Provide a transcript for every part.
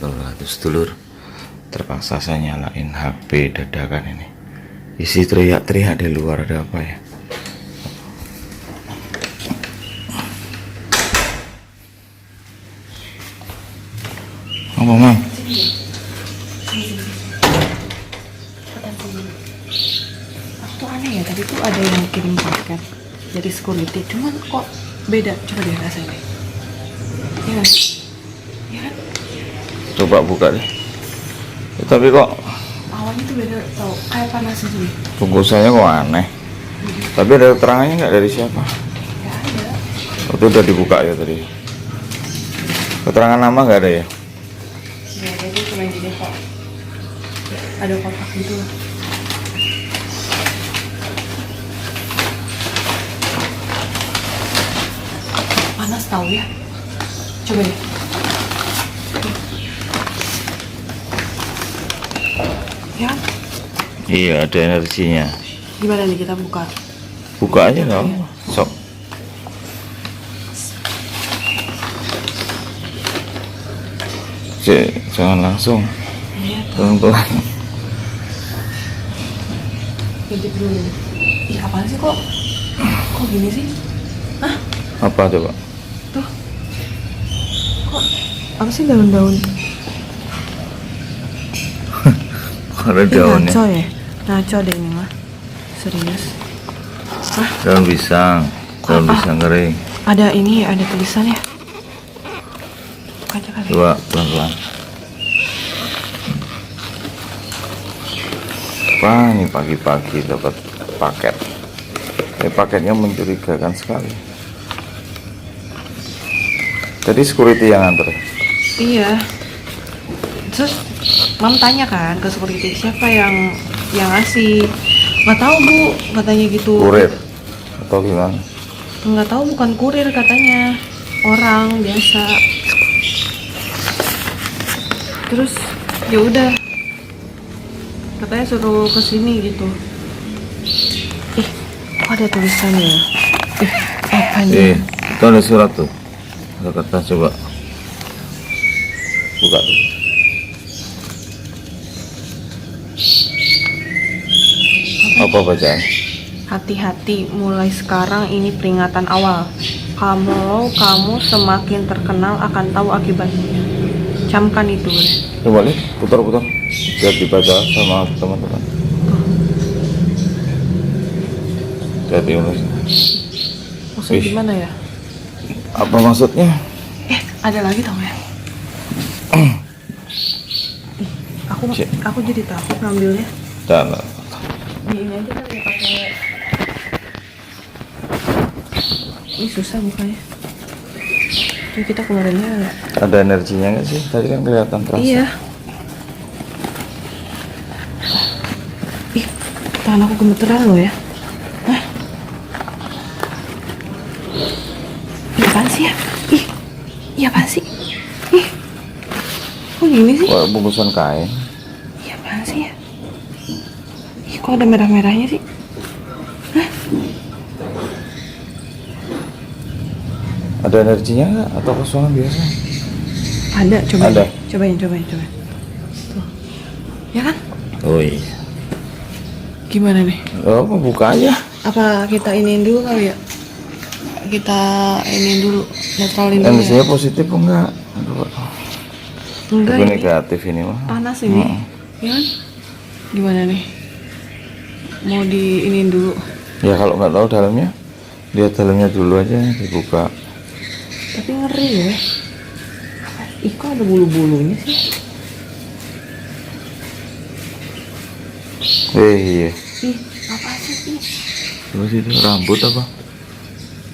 wabarakatuh. Sedulur, terpaksa saya nyalain HP dadakan ini. Isi teriak-teriak di luar, ada apa ya? Apa, Mam? Tuh aneh ya, tadi tuh ada yang kirim paket dari security, cuman kok beda. Coba deh rasain deh. Ya kan? Ya kan? Coba buka deh. Tapi kok Awalnya tuh beda, tau kayak panas aja nih. bungkusannya kok aneh. Tapi ada keterangannya nggak dari siapa? Gak ada. Oh, itu udah dibuka ya tadi. Keterangan nama nggak ada ya? Ya jadi cuma gini kok. Ada kotak gitu. Panas tau ya. Coba deh. Ya, Iya, ada energinya. gimana nih kita buka? Buka aja nggak apa. Sok. Jangan langsung, Iya, pelan-pelan. intip dulu. Ih, apaan sih kok? Kok gini sih? Hah? Apa coba? Tuh. Kok apa sih daun-daun? Ada Ini daunnya. naco ya? Naco deh ini mah. Serius. Hah? Daun pisang, daun Ah, ah. pisang kering. Ada ini, ada tulisannya. Buka aja kali. Coba pelan-pelan. Apa ini pagi-pagi dapat paket? Paketnya mencurigakan sekali. Tadi security yang antar. Iya. Terus Mam tanya kan ke security siapa yang ngasih. Nggak tahu Bu, katanya gitu. Kurir atau gimana? Nggak tahu, bukan kurir katanya, orang biasa. Terus ya udah, katanya suruh kesini gitu. Ih, kok ada tulisannya? Ih, apanya? Itu ada surat tuh. Ada kertas, coba buka tuh. Apa bacaan? Hati-hati, mulai sekarang ini peringatan awal. Kamu semakin terkenal akan tahu akibatnya. Camkan itu. Coba lihat, putar-putar biar dibaca sama teman-teman. Jadi Maksudnya Wih. gimana ya? apa maksudnya? Ada lagi tau ya? Ih, aku jadi takut ngambilnya. Dan Ini aja kali ya pakai. Ini susah bukanya. Ini kita keluarinnya. ada energinya nggak sih? Tadi kan kelihatan terasa. Iya. Ih, tangan aku gemeteran loh ya. Hah? Ih, apaan sih ya? Ih, iya apaan sih? Ih, kok gini sih? Wah, bungkusan kain. Iya apaan sih ya? Ih, kok ada merah-merahnya sih? Hah? Ada energinya nggak atau kosongan biasa? Ada, cobain. Ada. Cobain. Tuh. Ya kan? Oh iya. Gimana nih? Oh, buka aja. Apa kita iniin dulu kali ya? Kita iniin dulu, netralin dulu Energinya ya? positif enggak? Enggak, Tapi ini negatif ini mah. panas ini. Ya kan? Gimana nih? Mau diiniin dulu. Ya kalau nggak tahu dalamnya, lihat dalamnya dulu aja, dibuka. Tapi ngeri ya. Ih, kok ada bulu-bulunya sih? Iya. Ih, apa sih? Ih. Terus itu rambut apa?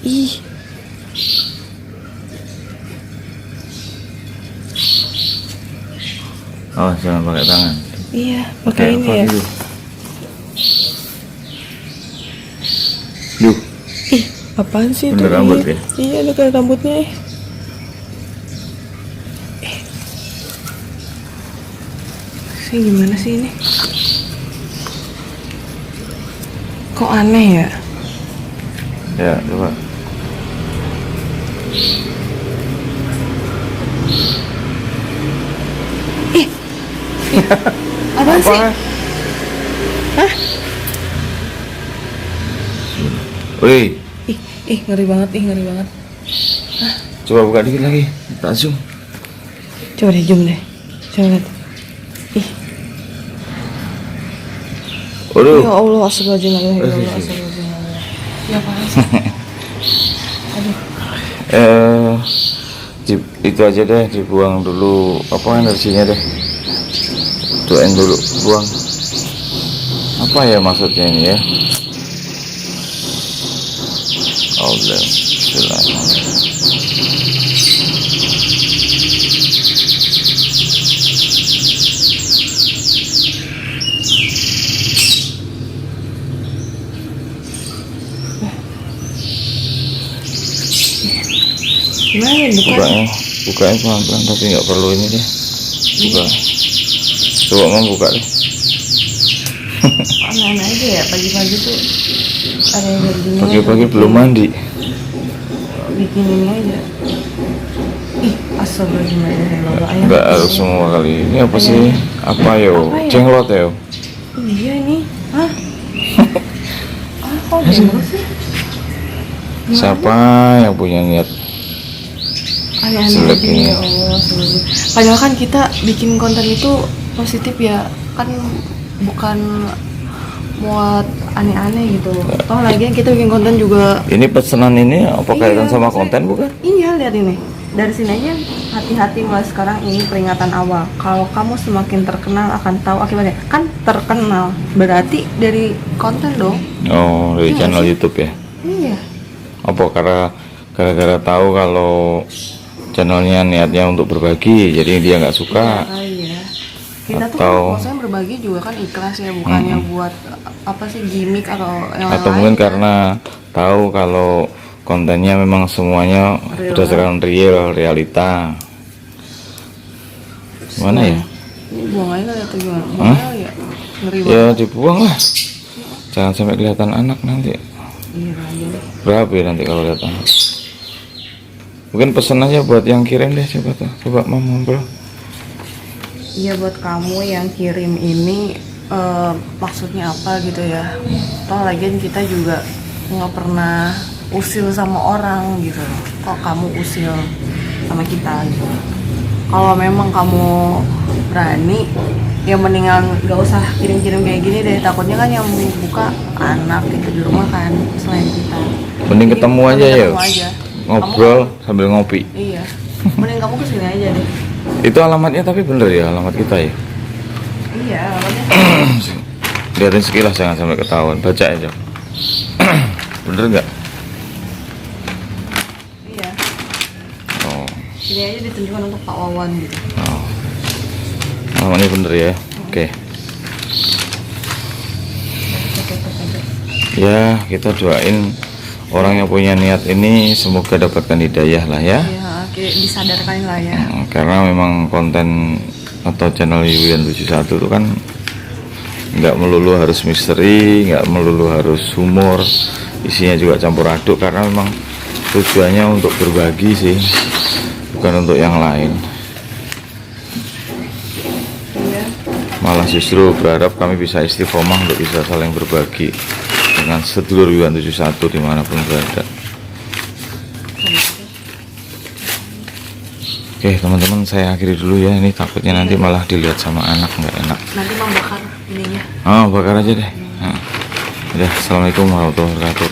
Ih. Oh, jangan pakai tangan. Iya, pakai ini apa ya. gitu? Duh, Ih, apaan sih itu? bener rambut ya? Iya, ada kayak rambutnya. Sih gimana sih ini? Kok aneh ya? Ya, coba. sih? Hah? Wih, Ngeri banget, ngeri banget. coba buka dikit lagi. Tak zoom. Coba deh, zoom deh. Coba lihat. Ih, Waduh. ya Allah, astagfirullahaladzim, ya Allah, astagfirullahaladzim. Ya apaan sih? Aduh. Itu aja deh, dibuang dulu apa energinya deh. Doain dulu, buang. Apa ya maksudnya ini ya? Allah, Gimana ya bukanya pelan-pelan tapi nggak perlu ini deh. Buka. Coba mau buka deh. Aneh-aneh aja ya, pagi-pagi tuh ada yang kayak gini. Pagi-pagi belum mandi. Bikin ini aja. Ih, astagfirullahaladzim. Nggak harus semua kali. Ini apa sih? Apa yo? Apa ya? Jenglot ya? Iya ini. Hah? Kok jenglot sih? Gimana? Siapa yang punya niat? Aneh-aneh Jelek aja ini. ya Allah, astagfirullahaladzim. Padahal kan kita bikin konten itu positif ya, kan bukan buat aneh-aneh gitu. Toh lagian kita bikin konten juga. Ini pesanan ini apa kaitan sama maksudnya- konten bukan? Iya, lihat ini. Dari sini aja, hati-hati mulai sekarang, ini peringatan awal. Kalau kamu semakin terkenal akan tahu akibatnya. Kan terkenal, berarti dari konten dong. Oh, dari Iya channel sih. YouTube ya? Iya. Apa gara-gara tahu kalau channelnya niatnya untuk berbagi, jadi dia nggak suka? Iya. Kita tuh Atau- kan maksudnya berbagi juga kan ikhlas ya, bukannya buat apa sih gimmick atau yang Atau lain. mungkin karena tahu kalau kontennya memang semuanya Real. berdasarkan realita. Gimana ya? Ini buang aja kali atau gimana? Buang aja ya. Ngeri Ya banget. dibuang lah. Jangan sampai kelihatan anak nanti. Iya aja deh. Berapa ya nanti kalau lihat anak? Mungkin pesan aja buat yang kirim deh, coba tuh. Coba Mam, bro. Iya, buat kamu yang kirim ini maksudnya apa gitu ya. Toh lagian kita juga nggak pernah usil sama orang gitu loh. Kok kamu usil sama kita gitu. Kalau memang kamu berani, ya mendingan gak usah kirim-kirim kayak gini deh. Takutnya kan yang buka anak gitu di rumah kan selain kita. Mending Jadi, ketemu aja mending ya. ketemu aja. Ngobrol sambil ngopi. Iya. Mending kamu kesini aja deh. Itu alamatnya tapi bener ya, alamat kita ya. Iya, alamatnya. Lihatin sekilas jangan sampai ketahuan. Baca aja. Bener nggak? Iya. Oh, Ini aja ditunjukkan untuk Pak Wawan gitu. oh. Alamatnya bener ya. Oke. Ya, kita doain orang yang punya niat ini semoga dapatkan hidayah lah ya. Iya, kayak disadarkan lah ya. Karena memang konten atau channel Yulian 71 itu kan nggak melulu harus misteri, nggak melulu harus humor, isinya juga campur aduk karena memang tujuannya untuk berbagi sih, bukan untuk yang lain. Iya. Malah justru berharap kami bisa istiqomah untuk bisa saling berbagi dengan sedulur Yulian 71 dimanapun berada. Oke teman-teman, saya akhiri dulu ya, ini takutnya nanti malah dilihat sama anak, nggak enak. Nanti Bang bakar ininya. Bakar aja deh. Udah, assalamualaikum warahmatullahi wabarakatuh.